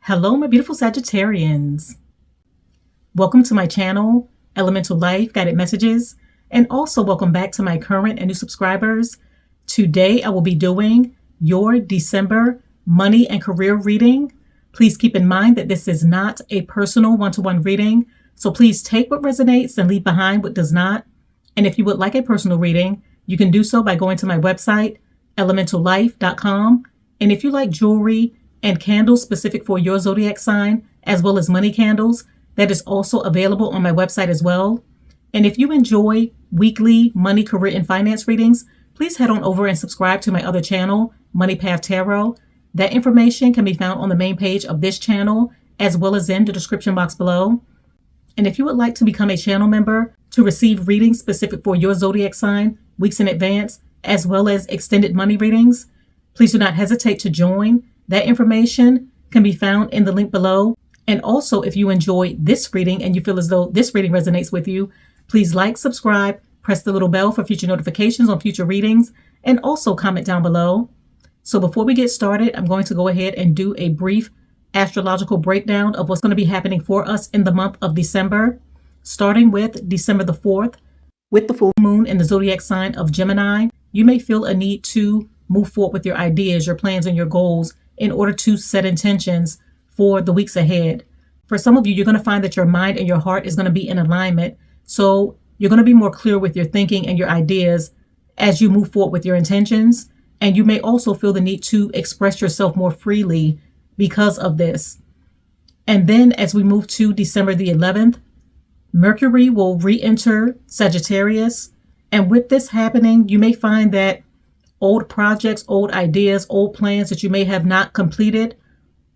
Hello, my beautiful Sagittarians. Welcome to my channel, EleMental Lyfe Guided Messages, and also welcome back to my current and new subscribers. Today, I will be doing your December money and career reading. Please keep in mind that this is not a personal one-to-one reading, so please take what resonates and leave behind what does not. And if you would like a personal reading, you can do so by going to my website, ElementalLyfe.com. And if you like jewelry and candles specific for your zodiac sign, as well as money candles, that is also available on my website as well. And if you enjoy weekly money, career, and finance readings, please head on over and subscribe to my other channel, Money Path Tarot. That information can be found on the main page of this channel, as well as in the description box below. And if you would like to become a channel member to receive readings specific for your zodiac sign, weeks in advance, as well as extended money readings, please do not hesitate to join. That information can be found in the link below. And also, if you enjoy this reading and you feel as though this reading resonates with you, please like, subscribe, press the little bell for future notifications on future readings, and also comment down below. So before we get started, I'm going to go ahead and do a brief astrological breakdown of what's going to be happening for us in the month of December, starting with December the 4th. With the full moon in the zodiac sign of Gemini, you may feel a need to move forward with your ideas, your plans, and your goals in order to set intentions for the weeks ahead. For some of you, you're going to find that your mind and your heart is going to be in alignment. So you're going to be more clear with your thinking and your ideas as you move forward with your intentions. And you may also feel the need to express yourself more freely because of this. And then as we move to December the 11th, Mercury will re-enter Sagittarius. And with this happening, you may find that old projects, old ideas, old plans that you may have not completed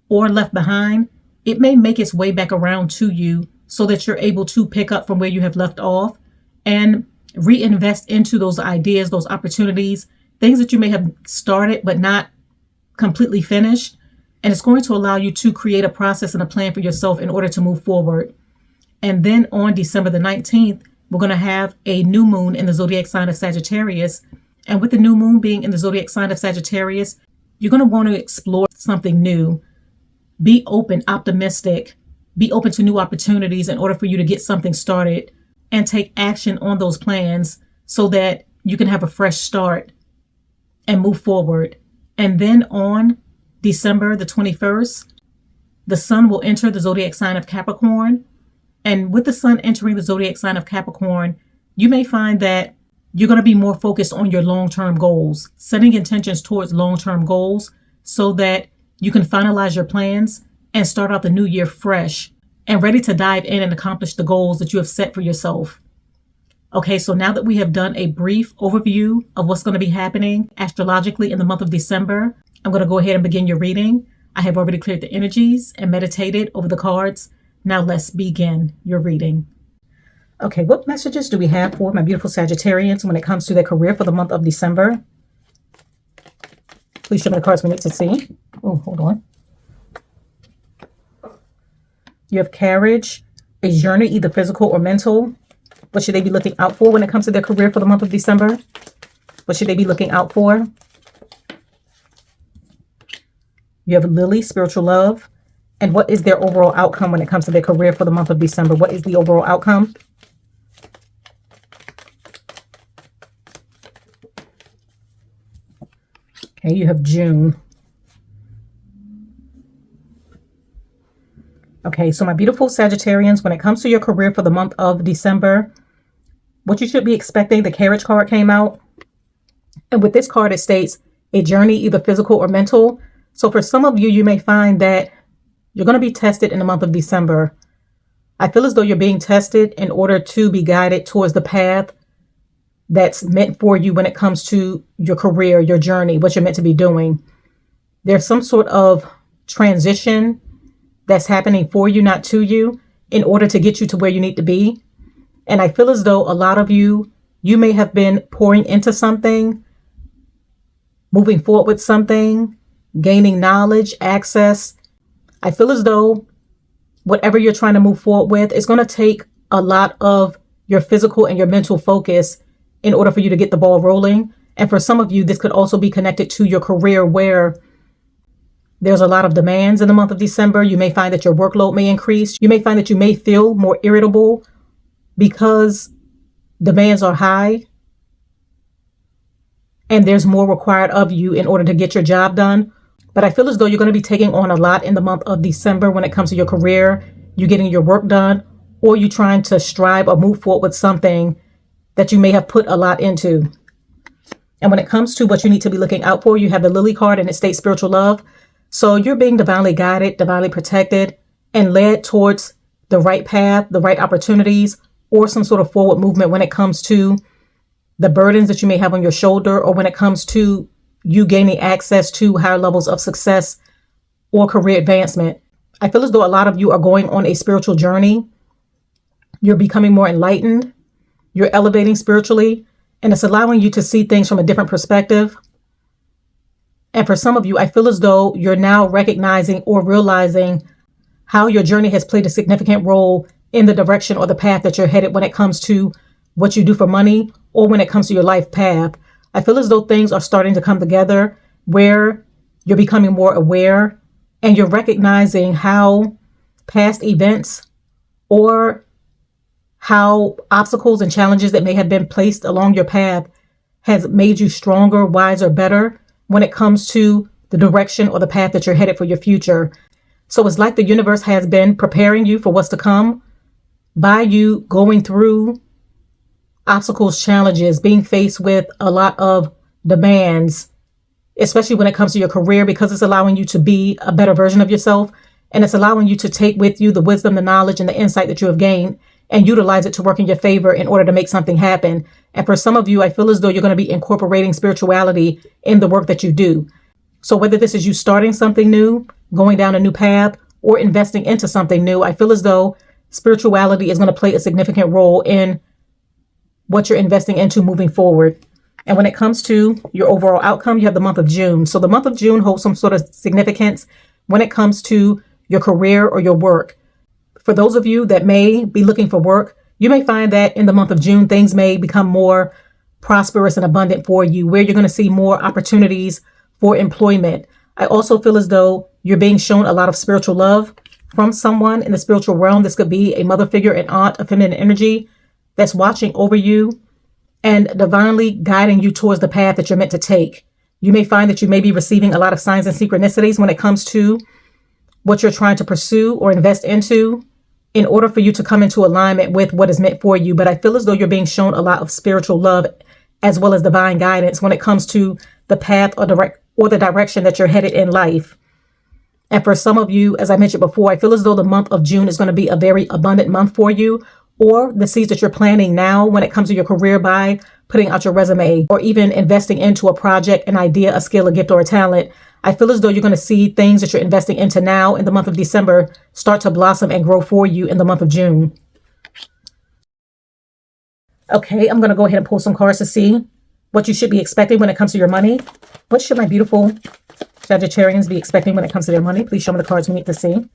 or left behind, it may make its way back around to you so that you're able to pick up from where you have left off and reinvest into those ideas, those opportunities, things that you may have started but not completely finished. And it's going to allow you to create a process and a plan for yourself in order to move forward. And then on December the 19th, we're going to have a new moon in the zodiac sign of Sagittarius. And with the new moon being in the zodiac sign of Sagittarius, you're going to want to explore something new. Be open, optimistic, be open to new opportunities in order for you to get something started and take action on those plans so that you can have a fresh start and move forward. And then on December the 21st, the sun will enter the zodiac sign of Capricorn. And with the sun entering the zodiac sign of Capricorn, you may find that you're going to be more focused on your long-term goals, setting intentions towards long-term goals so that you can finalize your plans and start out the new year fresh and ready to dive in and accomplish the goals that you have set for yourself. Okay, so now that we have done a brief overview of what's going to be happening astrologically in the month of December, I'm going to go ahead and begin your reading. I have already cleared the energies and meditated over the cards. Now let's begin your reading. Okay, what messages do we have for my beautiful Sagittarians when it comes to their career for the month of December? Please show me the cards we need to see. Oh, hold on. You have carriage, a journey, either physical or mental. What should they be looking out for when it comes to their career for the month of December? What should they be looking out for? You have Lily, spiritual love. And what is their overall outcome when it comes to their career for the month of December? What is the overall outcome? Okay, you have June. Okay, so my beautiful Sagittarians, when it comes to your career for the month of December, what you should be expecting, the carriage card came out. And with this card, it states a journey, either physical or mental. So for some of you, you may find that you're going to be tested in the month of December. I feel as though you're being tested in order to be guided towards the path that's meant for you when it comes to your career, your journey, what you're meant to be doing. There's some sort of transition that's happening for you, not to you, in order to get you to where you need to be. And I feel as though a lot of you may have been pouring into something, moving forward with something, gaining knowledge, access. I feel as though whatever you're trying to move forward with is going to take a lot of your physical and your mental focus in order for you to get the ball rolling. And for some of you, this could also be connected to your career where There's a lot of demands in the month of December. You may find that your workload may increase. You may find that you may feel more irritable because demands are high and there's more required of you in order to get your job done. But I feel as though you're going to be taking on a lot in the month of December when it comes to your career, you getting your work done, or you trying to strive or move forward with something that you may have put a lot into. And when it comes to what you need to be looking out for, you have the Lily card and it states spiritual love. So you're being divinely guided, divinely protected, and led towards the right path, the right opportunities, or some sort of forward movement when it comes to the burdens that you may have on your shoulder, or when it comes to you gaining access to higher levels of success or career advancement. I feel as though a lot of you are going on a spiritual journey. You're becoming more enlightened. You're elevating spiritually, and it's allowing you to see things from a different perspective. And for some of you, I feel as though you're now recognizing or realizing how your journey has played a significant role in the direction or the path that you're headed when it comes to what you do for money or when it comes to your life path. I feel as though things are starting to come together where you're becoming more aware and you're recognizing how past events or how obstacles and challenges that may have been placed along your path has made you stronger, wiser, better when it comes to the direction or the path that you're headed for your future. So it's like the universe has been preparing you for what's to come by you going through obstacles, challenges, being faced with a lot of demands, especially when it comes to your career, because it's allowing you to be a better version of yourself. And it's allowing you to take with you the wisdom, the knowledge, and the insight that you have gained and utilize it to work in your favor in order to make something happen. And for some of you, I feel as though you're going to be incorporating spirituality in the work that you do. So whether this is you starting something new, going down a new path, or investing into something new, I feel as though spirituality is going to play a significant role in what you're investing into moving forward. And when it comes to your overall outcome, you have the month of June. So the month of June holds some sort of significance when it comes to your career or your work. For those of you that may be looking for work, you may find that in the month of June, things may become more prosperous and abundant for you, where you're going to see more opportunities for employment. I also feel as though you're being shown a lot of spiritual love from someone in the spiritual realm. This could be a mother figure, an aunt, a feminine energy that's watching over you and divinely guiding you towards the path that you're meant to take. You may find that you may be receiving a lot of signs and synchronicities when it comes to what you're trying to pursue or invest into in order for you to come into alignment with what is meant for you. But I feel as though you're being shown a lot of spiritual love as well as divine guidance when it comes to the path or the direction that you're headed in life. And for some of you, as I mentioned before, I feel as though the month of June is going to be a very abundant month for you, or the seeds that you're planting now when it comes to your career by putting out your resume or even investing into a project, an idea, a skill, a gift, or a talent. I feel as though you're going to see things that you're investing into now in the month of December start to blossom and grow for you in the month of June. Okay, I'm going to go ahead and pull some cards to see what you should be expecting when it comes to your money. What should my beautiful Sagittarians be expecting when it comes to their money? Please show me the cards we need to see.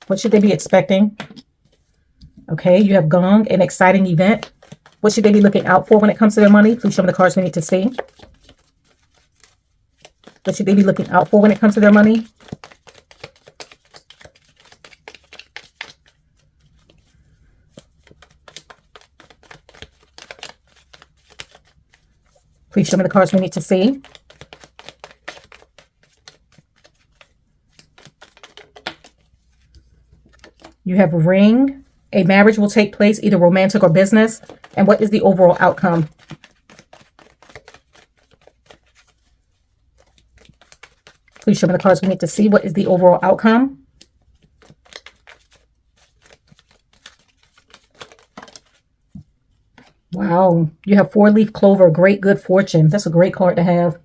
What should they be expecting? Okay, you have Gong, an exciting event. What should they be looking out for when it comes to their money? Please show me the cards we need to see. What should they be looking out for when it comes to their money? Please show me the cards we need to see. You have Ring. A marriage will take place, either romantic or business. And what is the overall outcome? Please show me the cards we need to see. What is the overall outcome? Wow. You have 4-leaf clover, great good fortune. That's a great card to have.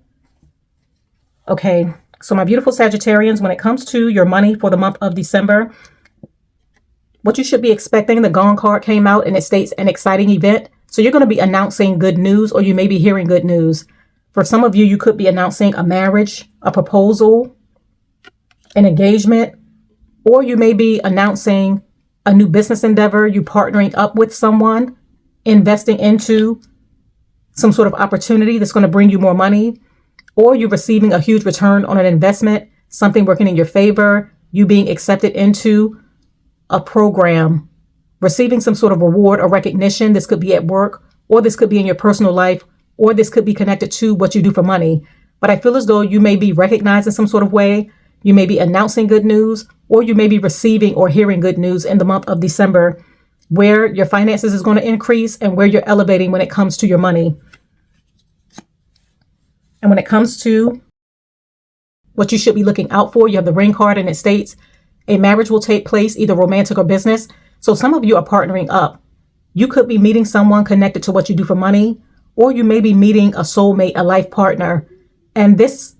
Okay. So my beautiful Sagittarians, when it comes to your money for the month of December, what you should be expecting, the Gong card came out and it states an exciting event. So you're going to be announcing good news, or you may be hearing good news. For some of you, you could be announcing a marriage, a proposal, an engagement, or you may be announcing a new business endeavor, you partnering up with someone, investing into some sort of opportunity that's going to bring you more money. or you're receiving a huge return on an investment, something working in your favor, you being accepted into a program, receiving some sort of reward or recognition. This could be at work, or this could be in your personal life, or this could be connected to what you do for money. But I feel as though you may be recognized in some sort of way. You may be announcing good news, or you may be receiving or hearing good news in the month of December, where your finances is going to increase and where you're elevating when it comes to your money. And when it comes to what you should be looking out for, you have the Ring card, and it states a marriage will take place, either romantic or business. So some of you are partnering up. You could be meeting someone connected to what you do for money, or you may be meeting a soulmate, a life partner. And this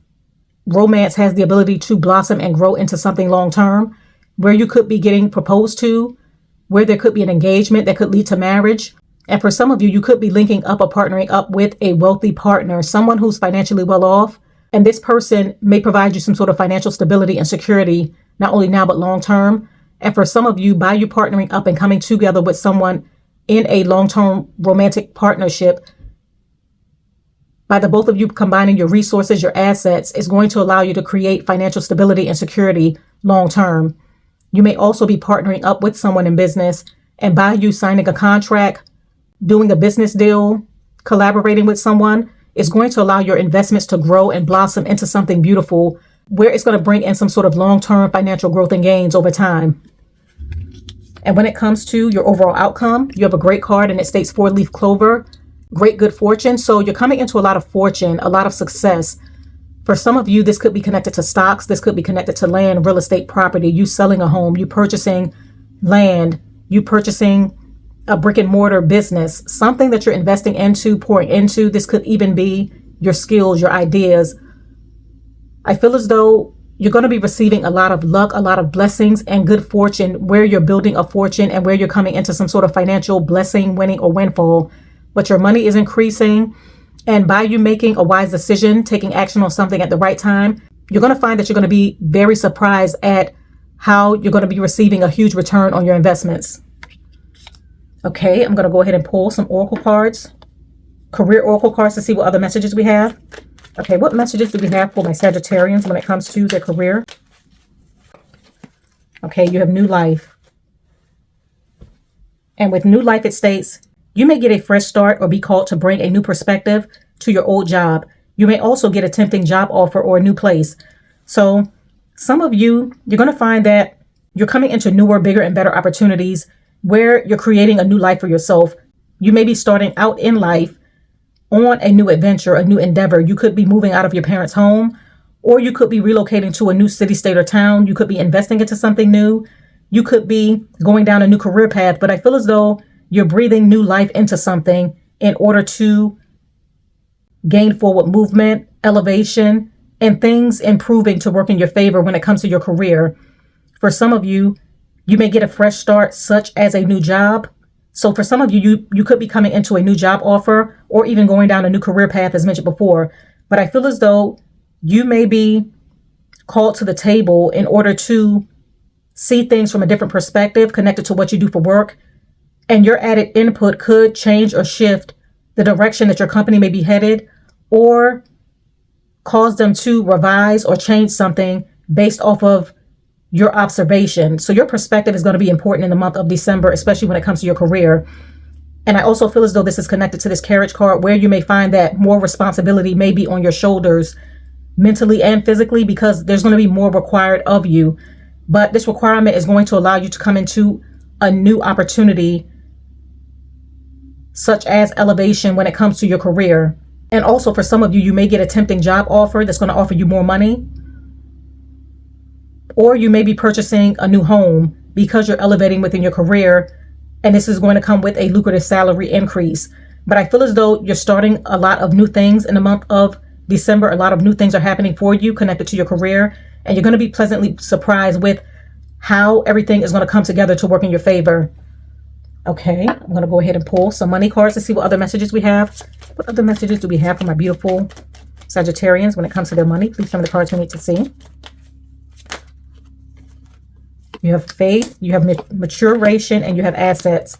romance has the ability to blossom and grow into something long-term, where you could be getting proposed to, where there could be an engagement that could lead to marriage. And for some of you, you could be linking up or partnering up with a wealthy partner, someone who's financially well off. And this person may provide you some sort of financial stability and security, not only now, but long term. And for some of you, by you partnering up and coming together with someone in a long-term romantic partnership, by the both of you combining your resources, your assets, is going to allow you to create financial stability and security long term. You may also be partnering up with someone in business, and by you signing a contract, doing a business deal, collaborating with someone, is going to allow your investments to grow and blossom into something beautiful, where it's going to bring in some sort of long-term financial growth and gains over time. And when it comes to your overall outcome, you have a great card, and it states 4-leaf clover, great good fortune. So you're coming into a lot of fortune, a lot of success. For some of you, this could be connected to stocks. This could be connected to land, real estate, property, you selling a home, you purchasing land, you purchasing a brick and mortar business, something that you're investing into, pouring into. This could even be your skills, your ideas. I feel as though you're going to be receiving a lot of luck, a lot of blessings and good fortune, where you're building a fortune and where you're coming into some sort of financial blessing, winning or windfall. But your money is increasing. And by you making a wise decision, taking action on something at the right time, you're going to find that you're going to be very surprised at how you're going to be receiving a huge return on your investments. Okay, I'm going to go ahead and pull some oracle cards, career oracle cards, to see what other messages we have. Okay, what messages do we have for my Sagittarians when it comes to their career? Okay, you have new life. And with new life, it states, you may get a fresh start or be called to bring a new perspective to your old job. You may also get a tempting job offer or a new place. So some of you, you're going to find that you're coming into newer, bigger, and better opportunities where you're creating a new life for yourself. You may be starting out in life on a new adventure, a new endeavor. You could be moving out of your parents' home, or you could be relocating to a new city, state, or town. You could be investing into something new. You could be going down a new career path. But I feel as though you're breathing new life into something in order to gain forward movement, elevation, and things improving to work in your favor when it comes to your career. For some of you, you may get a fresh start, such as a new job. So for some of you, you could be coming into a new job offer or even going down a new career path, as mentioned before. But I feel as though you may be called to the table in order to see things from a different perspective connected to what you do for work. And your added input could change or shift the direction that your company may be headed, or cause them to revise or change something based off of your observation. So your perspective is going to be important in the month of December, especially when it comes to your career. And I also feel as though this is connected to this carriage card, where you may find that more responsibility may be on your shoulders, mentally and physically, because there's going to be more required of you. But this requirement is going to allow you to come into a new opportunity, such as elevation when it comes to your career. And also for some of you, you may get a tempting job offer that's going to offer you more money. Or you may be purchasing a new home because you're elevating within your career, and this is going to come with a lucrative salary increase. But I feel as though you're starting a lot of new things in the month of December. A lot of new things are happening for you connected to your career, and you're going to be pleasantly surprised with how everything is going to come together to work in your favor. Okay, I'm going to go ahead and pull some money cards to see what other messages we have. What other messages do we have for my beautiful Sagittarians when it comes to their money? Please show me the cards we need to see. You have faith, you have maturation, and you have assets.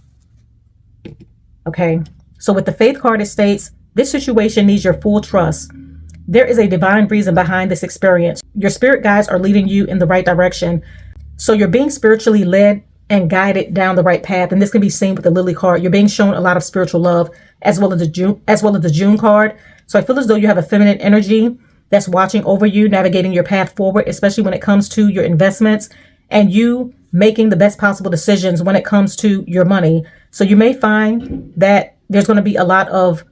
Okay, so with the faith card, it states, this situation needs your full trust. there is a divine reason behind this experience. Your spirit guides are leading you in the right direction. So you're being spiritually led and guided down the right path. And this can be seen with the Lily card. You're being shown a lot of spiritual love, as well as the June card. So I feel as though you have a feminine energy that's watching over you, navigating your path forward, especially when it comes to your investments and you making the best possible decisions when it comes to your money. So you may find that there's going to be a lot of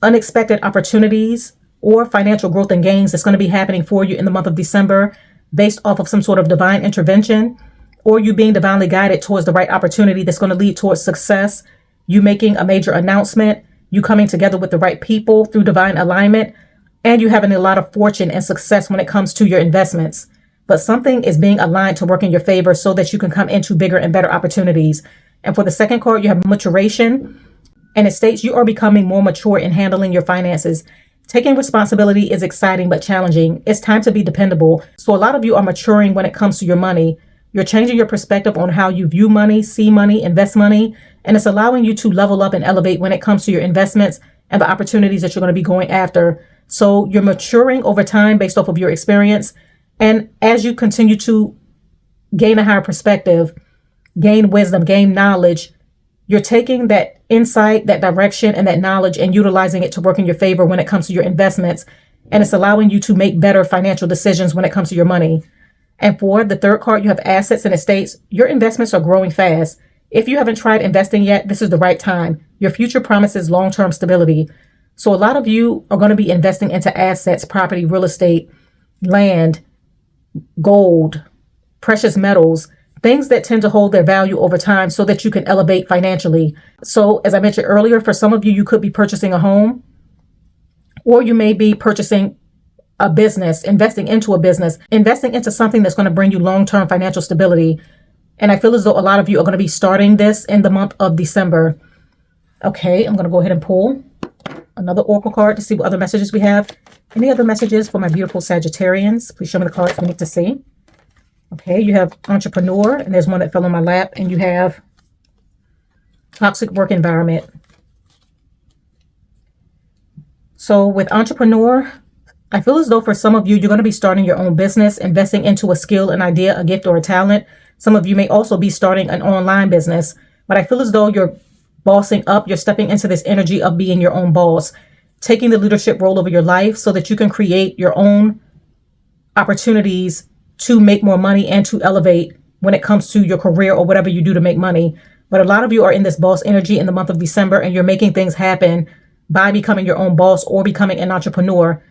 unexpected opportunities or financial growth and gains that's going to be happening for you in the month of December based off of some sort of divine intervention, or you being divinely guided towards the right opportunity that's going to lead towards success, you making a major announcement, you coming together with the right people through divine alignment, and you having a lot of fortune and success when it comes to your investments. But something is being aligned to work in your favor so that you can come into bigger and better opportunities. And for the second card, you have maturation, and it states you are becoming more mature in handling your finances. Taking responsibility is exciting but challenging. It's time to be dependable. So a lot of you are maturing when it comes to your money. You're changing your perspective on how you view money, see money, invest money, and it's allowing you to level up and elevate when it comes to your investments and the opportunities that you're going to be going after. So you're maturing over time based off of your experience. And as you continue to gain a higher perspective, gain wisdom, gain knowledge, you're taking that insight, that direction, and that knowledge and utilizing it to work in your favor when it comes to your investments. And it's allowing you to make better financial decisions when it comes to your money. And for the third card, you have assets, and it states your investments are growing fast. If you haven't tried investing yet, this is the right time. Your future promises long-term stability. So a lot of you are going to be investing into assets, property, real estate, land, gold, precious metals, things that tend to hold their value over time so that you can elevate financially. So as I mentioned earlier, for some of you, you could be purchasing a home, or you may be purchasing a business, investing into a business, investing into something that's going to bring you long-term financial stability. And I feel as though a lot of you are going to be starting this in the month of December. Okay, I'm going to go ahead and pull another oracle card to see what other messages we have. Any other messages for my beautiful Sagittarians? Please show me the cards we need to see. Okay, you have entrepreneur, and there's one that fell on my lap, and you have toxic work environment. So with entrepreneur, I feel as though for some of you, you're going to be starting your own business, investing into a skill, an idea, a gift, or a talent. Some of you may also be starting an online business, but I feel as though you're bossing up. You're stepping into this energy of being your own boss, taking the leadership role over your life so that you can create your own opportunities to make more money and to elevate when it comes to your career or whatever you do to make money. But a lot of you are in this boss energy in the month of December, and you're making things happen by becoming your own boss or becoming an entrepreneur.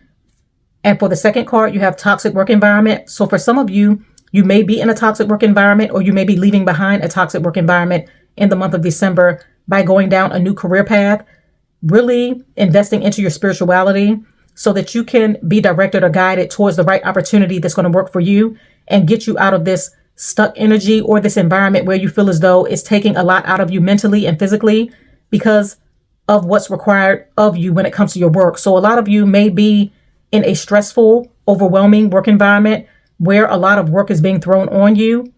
And for the second card, you have toxic work environment. So for some of you, you may be in a toxic work environment, or you may be leaving behind a toxic work environment in the month of December by going down a new career path, really investing into your spirituality so that you can be directed or guided towards the right opportunity that's going to work for you and get you out of this stuck energy or this environment where you feel as though it's taking a lot out of you mentally and physically because of what's required of you when it comes to your work. So a lot of you may be in a stressful, overwhelming work environment where a lot of work is being thrown on you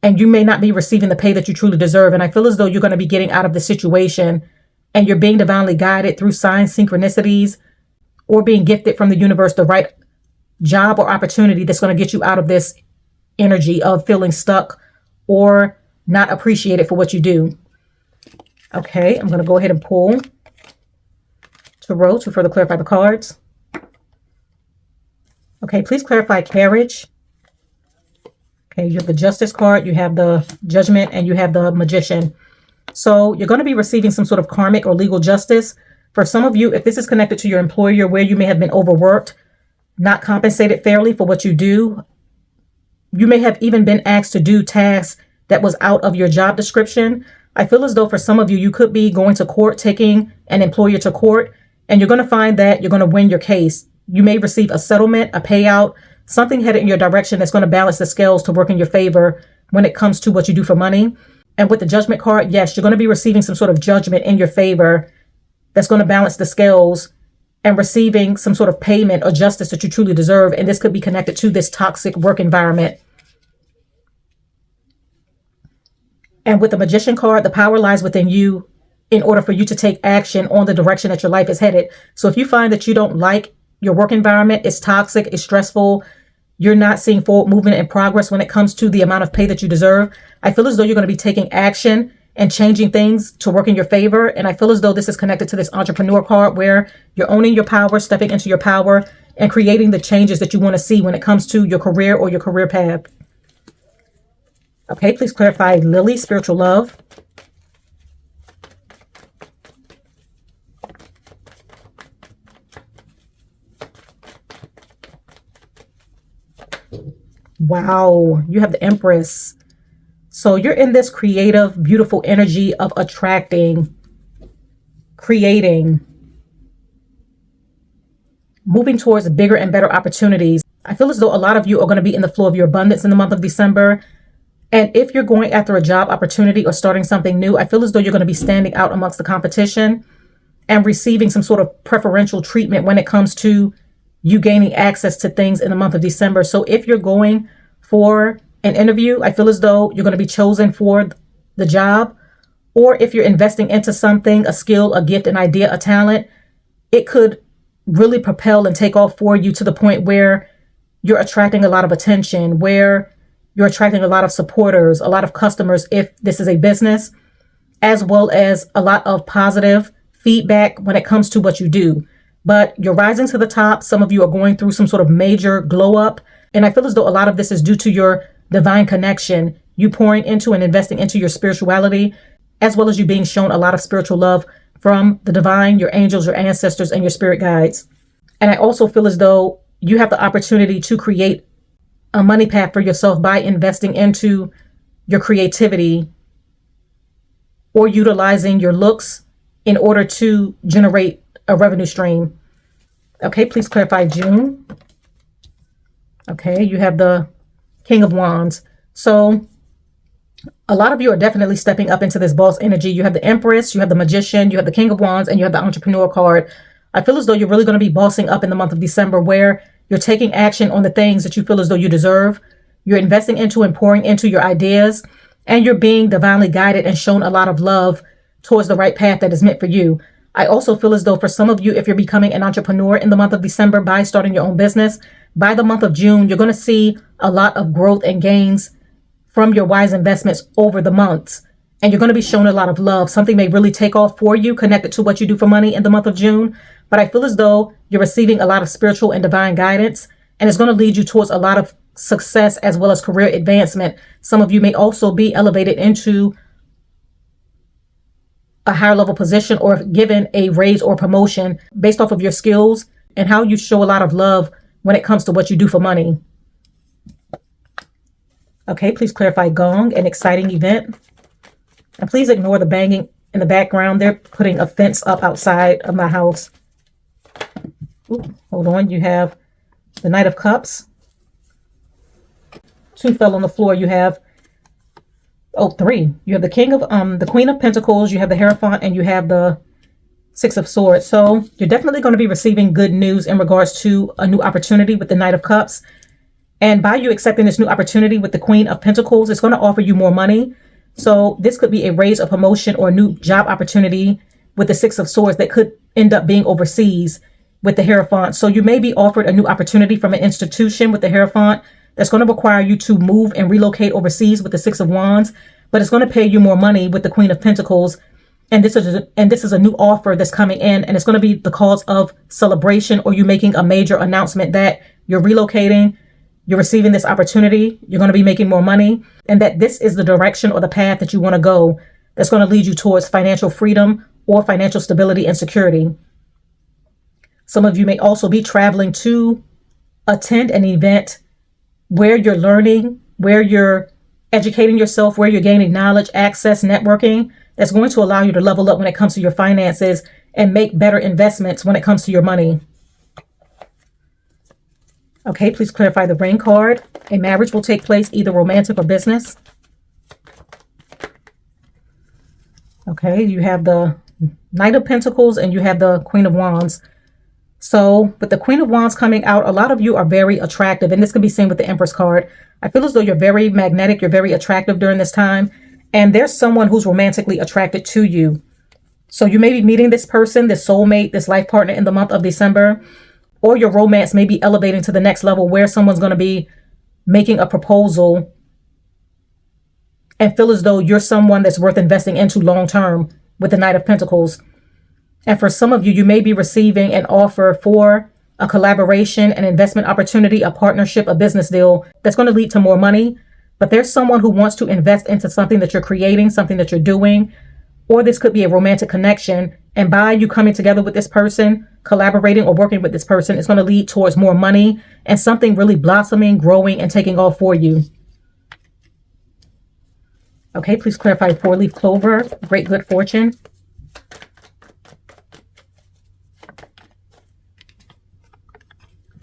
and you may not be receiving the pay that you truly deserve. And I feel as though you're going to be getting out of the situation and you're being divinely guided through signs, synchronicities, or being gifted from the universe the right job or opportunity that's going to get you out of this energy of feeling stuck or not appreciated for what you do. Okay, I'm going to go ahead and pull Tarot to further clarify the cards. Okay, please clarify carriage. Okay, you have the Justice card, you have the Judgment, and you have the Magician. So you're going to be receiving some sort of karmic or legal justice. For some of you, if this is connected to your employer where you may have been overworked, not compensated fairly for what you do, you may have even been asked to do tasks that was out of your job description. I feel as though for some of you, you could be going to court, taking an employer to court, and you're going to find that you're going to win your case. You may receive a settlement, a payout, something headed in your direction that's going to balance the scales to work in your favor when it comes to what you do for money. And with the Judgment card, yes, you're going to be receiving some sort of judgment in your favor that's going to balance the scales and receiving some sort of payment or justice that you truly deserve. And this could be connected to this toxic work environment. And with the Magician card, the power lies within you in order for you to take action on the direction that your life is headed. So if you find that you don't like your work environment, it's toxic, it's stressful, you're not seeing forward movement and progress when it comes to the amount of pay that you deserve, I feel as though you're going to be taking action and changing things to work in your favor. And I feel as though this is connected to this entrepreneur card where you're owning your power, stepping into your power, and creating the changes that you want to see when it comes to your career or your career path. Okay, please clarify Lily, spiritual love. Wow, you have the Empress. So you're in this creative, beautiful energy of attracting, creating, moving towards bigger and better opportunities. I feel as though a lot of you are going to be in the flow of your abundance in the month of December. And if you're going after a job opportunity or starting something new, I feel as though you're going to be standing out amongst the competition and receiving some sort of preferential treatment when it comes to you gaining access to things in the month of December. So if you're going for an interview, I feel as though you're going to be chosen for the job. Or if you're investing into something, a skill, a gift, an idea, a talent, it could really propel and take off for you to the point where you're attracting a lot of attention, where you're attracting a lot of supporters, a lot of customers if this is a business, as well as a lot of positive feedback when it comes to what you do. But you're rising to the top. Some of you are going through some sort of major glow up. And I feel as though a lot of this is due to your divine connection, you pouring into and investing into your spirituality, as well as you being shown a lot of spiritual love from the divine, your angels, your ancestors, and your spirit guides. And I also feel as though you have the opportunity to create a money path for yourself by investing into your creativity or utilizing your looks in order to generate a revenue stream. Okay, please clarify June. Okay, you have the King of Wands. So a lot of you are definitely stepping up into this boss energy. You have the Empress, you have the Magician, you have the King of Wands, and you have the Entrepreneur card. I feel as though you're really going to be bossing up in the month of December, where you're taking action on the things that you feel as though you deserve. You're investing into and pouring into your ideas, and you're being divinely guided and shown a lot of love towards the right path that is meant for you. I also feel as though for some of you, if you're becoming an entrepreneur in the month of December by starting your own business, by the month of June, you're going to see a lot of growth and gains from your wise investments over the months. And you're going to be shown a lot of love. Something may really take off for you connected to what you do for money in the month of June. But I feel as though you're receiving a lot of spiritual and divine guidance, and it's going to lead you towards a lot of success as well as career advancement. Some of you may also be elevated into a higher level position or given a raise or promotion based off of your skills and how you show a lot of love when it comes to what you do for money. Okay, please clarify Gong, an exciting event. And please ignore the banging in the background. They're putting a fence up outside of my house. Ooh, hold on. You have the Knight of Cups. 2 fell on the floor. You have, 3. You have the Queen of Pentacles. You have the Hierophant, and you have the 6 of Swords. So you're definitely going to be receiving good news in regards to a new opportunity with the Knight of Cups. And by you accepting this new opportunity with the Queen of Pentacles, it's going to offer you more money. So this could be a raise, a promotion, or a new job opportunity with the 6 of Swords that could end up being overseas with the Hierophant. So you may be offered a new opportunity from an institution with the Hierophant that's going to require you to move and relocate overseas with the 6 of Wands, but it's going to pay you more money with the Queen of Pentacles. And this is a new offer that's coming in, and it's going to be the cause of celebration or you making a major announcement that you're relocating, you're receiving this opportunity, you're going to be making more money, and that this is the direction or the path that you want to go that's going to lead you towards financial freedom or financial stability and security. Some of you may also be traveling to attend an event where you're learning, where you're educating yourself, where you're gaining knowledge, access, networking, that's going to allow you to level up when it comes to your finances and make better investments when it comes to your money. Okay, please clarify the Ring card. A marriage will take place, either romantic or business. Okay, you have the Knight of Pentacles and you have the Queen of Wands. So with the Queen of Wands coming out, a lot of you are very attractive, and this can be seen with the Empress card. I feel as though you're very magnetic, you're very attractive during this time, and there's someone who's romantically attracted to you. So you may be meeting this person, this soulmate, this life partner in the month of December, or your romance may be elevating to the next level where someone's going to be making a proposal and feel as though you're someone that's worth investing into long term with the Knight of Pentacles. And for some of you, you may be receiving an offer for a collaboration, an investment opportunity, a partnership, a business deal that's going to lead to more money. But there's someone who wants to invest into something that you're creating, something that you're doing, or this could be a romantic connection. And by you coming together with this person, collaborating or working with this person, it's going to lead towards more money and something really blossoming, growing, and taking off for you. Okay, please clarify 4-leaf clover, great good fortune.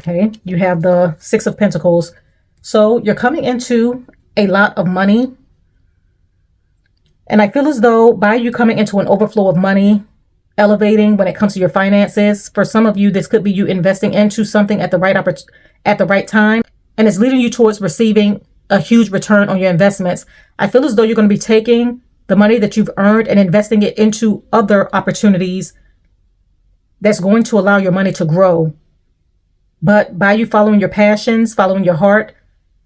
Okay, you have the 6 of Pentacles. So you're coming into a lot of money. And I feel as though by you coming into an overflow of money, elevating when it comes to your finances, for some of you, this could be you investing into something at the right time. And it's leading you towards receiving a huge return on your investments. I feel as though you're going to be taking the money that you've earned and investing it into other opportunities that's going to allow your money to grow. But by you following your passions, following your heart,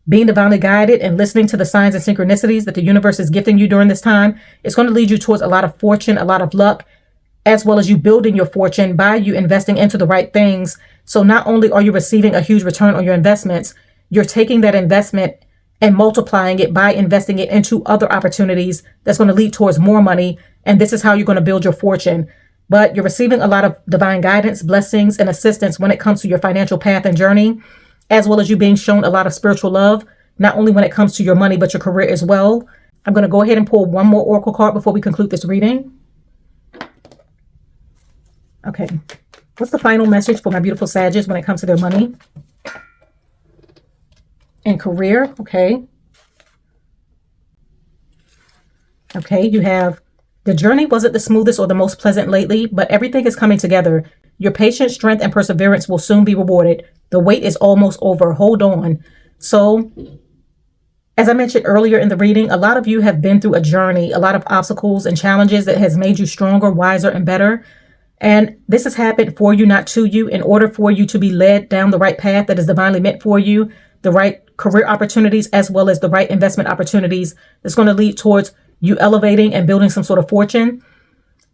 being divinely guided and listening to the signs and synchronicities that the universe is gifting you during this time, it's going to lead you towards a lot of fortune, a lot of luck, as well as you building your fortune by you investing into the right things. So not only are you receiving a huge return on your investments, you're taking that investment and multiplying it by investing it into other opportunities that's going to lead towards more money. And this is how you're going to build your fortune. But you're receiving a lot of divine guidance, blessings, and assistance when it comes to your financial path and journey, as well as you being shown a lot of spiritual love, not only when it comes to your money, but your career as well. I'm going to go ahead and pull one more oracle card before we conclude this reading. Okay. What's the final message for my beautiful Sagittarius when it comes to their money and career? Okay. Okay, you have the journey wasn't the smoothest or the most pleasant lately, but everything is coming together. Your patience, strength, and perseverance will soon be rewarded. The wait is almost over. Hold on. So, as I mentioned earlier in the reading, a lot of you have been through a journey, a lot of obstacles and challenges that has made you stronger, wiser, and better. And this has happened for you, not to you, in order for you to be led down the right path that is divinely meant for you, the right career opportunities, as well as the right investment opportunities that's going to lead towards you elevating and building some sort of fortune.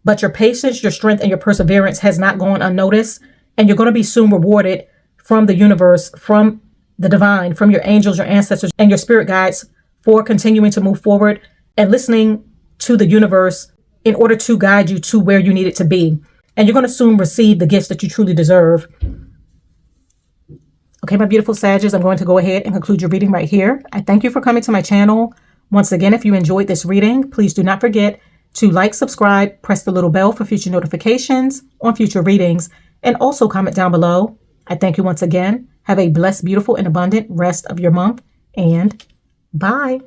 But your patience, your strength, and your perseverance has not gone unnoticed. And you're going to be soon rewarded from the universe, from the divine, from your angels, your ancestors, and your spirit guides for continuing to move forward and listening to the universe in order to guide you to where you need it to be. And you're going to soon receive the gifts that you truly deserve. Okay, my beautiful Sagittarius, I'm going to go ahead and conclude your reading right here. I thank you for coming to my channel. Once again, if you enjoyed this reading, please do not forget to like, subscribe, press the little bell for future notifications on future readings, and also comment down below. I thank you once again. Have a blessed, beautiful, and abundant rest of your month, and bye.